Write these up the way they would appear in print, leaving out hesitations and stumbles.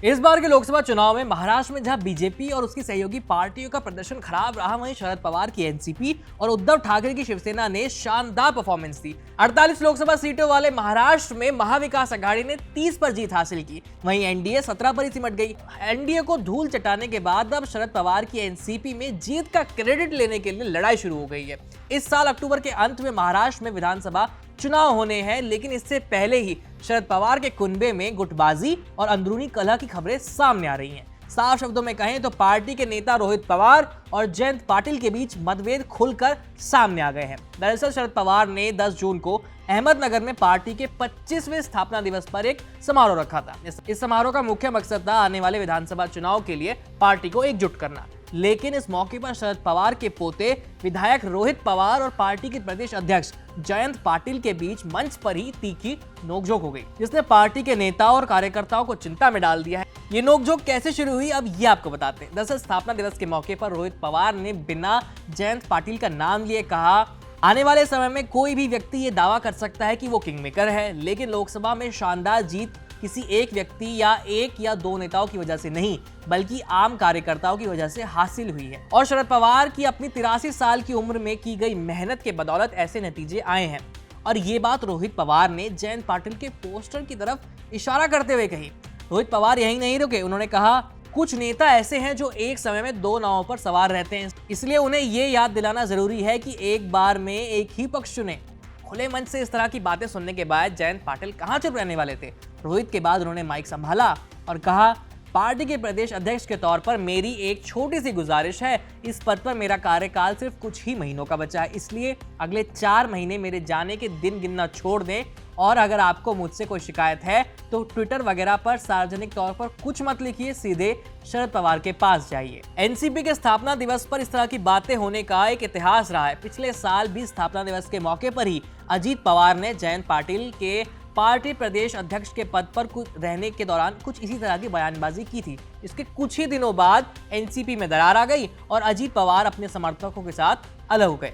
इस बार के लोकसभा चुनाव में महाराष्ट्र में जहां बीजेपी और उसकी सहयोगी पार्टियों का प्रदर्शन खराब रहा, वहीं शरद पवार की एनसीपी और उद्धव ठाकरे की शिवसेना ने शानदार परफॉर्मेंस दी। 48 लोकसभा सीटों वाले महाराष्ट्र में महाविकास अघाड़ी ने 30 पर जीत हासिल की, वहीं एनडीए 17 पर ही सिमट गई। एनडीए को धूल चटाने के बाद अब शरद पवार की एनसीपी में जीत का क्रेडिट लेने के लिए लड़ाई शुरू हो गई है। इस साल अक्टूबर के अंत में महाराष्ट्र में विधानसभा चुनाव होने हैं, लेकिन इससे पहले ही शरद पवार के कुनबे में गुटबाजी और अंदरूनी कलह की खबरें सामने आ रही हैं। साफ शब्दों में कहें तो पार्टी के नेता रोहित पवार और जयंत पाटिल के बीच मतभेद खुलकर सामने आ गए हैं। दरअसल शरद पवार ने 10 जून को अहमदनगर में पार्टी के 25वें स्थापना दिवस पर एक समारोह रखा था। इस समारोह का मुख्य मकसद था आने वाले विधानसभा चुनाव के लिए पार्टी को एकजुट करना। लेकिन इस मौके पर शरद पवार के पोते विधायक रोहित पवार और पार्टी के प्रदेश अध्यक्ष जयंत पाटिल के बीच मंच पर ही तीखी नोकझोंक हो गई, जिसने पार्टी के नेताओं और कार्यकर्ताओं को चिंता में डाल दिया है। ये नोकझोंक कैसे शुरू हुई, अब ये आपको बताते हैं। दरअसल स्थापना दिवस के मौके पर रोहित पवार ने बिना जयंत पाटिल का नाम लिए कहा, आने वाले समय में कोई भी व्यक्ति ये दावा कर सकता है कि वो किंगमेकर है, लेकिन लोकसभा में शानदार जीत किसी एक व्यक्ति या एक या दो नेताओं की वजह से नहीं, बल्कि आम कार्यकर्ताओं की वजह से हासिल हुई है। और शरद पवार की अपनी 83 साल की उम्र में की गई मेहनत के बदौलत ऐसे नतीजे आए हैं। और ये बात रोहित पवार ने जयंत पाटिल के पोस्टर की तरफ इशारा करते हुए कही। रोहित पवार यहीं नहीं रुके, उन्होंने कहा, कुछ नेता ऐसे हैं जो एक समय में 2 नावों पर सवार रहते हैं, इसलिए उन्हें ये याद दिलाना जरूरी है कि एक बार में एक ही पक्ष चुने। खुले मंच से इस तरह की बातें सुनने के बाद जयंत पाटिल कहां चुप रहने वाले थे। रोहित के बाद उन्होंने माइक संभाला और कहा, पार्टी के प्रदेश अध्यक्ष के तौर पर मेरी एक छोटी सी गुजारिश है, इस पद पर मेरा कार्यकाल सिर्फ कुछ ही महीनों का बचा है, इसलिए अगले 4 महीने मेरे जाने के दिन गिनना छोड़ दें। और अगर आपको मुझसे कोई शिकायत है तो ट्विटर वगैरह पर सार्वजनिक तौर पर कुछ मत लिखिए, सीधे शरद पवार के पास जाइए। एनसीपी के स्थापना दिवस पर इस तरह की बातें होने का एक इतिहास रहा है। पिछले साल भी स्थापना दिवस के मौके पर ही अजीत पवार ने जयंत पाटिल के पार्टी प्रदेश अध्यक्ष के पद पर रहने के दौरान कुछ इसी तरह की बयानबाजी की थी। इसके कुछ ही दिनों बाद एनसीपी में दरार आ गई और अजीत पवार अपने समर्थकों के साथ अलग हो गए।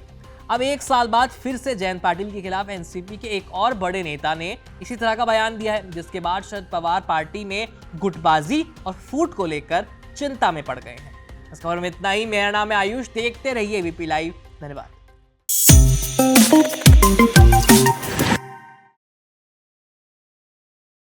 अब 1 साल बाद फिर से जयंत पाटिल के खिलाफ एनसीपी के एक और बड़े नेता ने इसी तरह का बयान दिया है, जिसके बाद शरद पवार पार्टी में गुटबाजी और फूट को लेकर चिंता में पड़ गए हैं। इस खबर में इतना ही। मेरा नाम है आयुष, देखते रहिए एबीपी लाइव। धन्यवाद।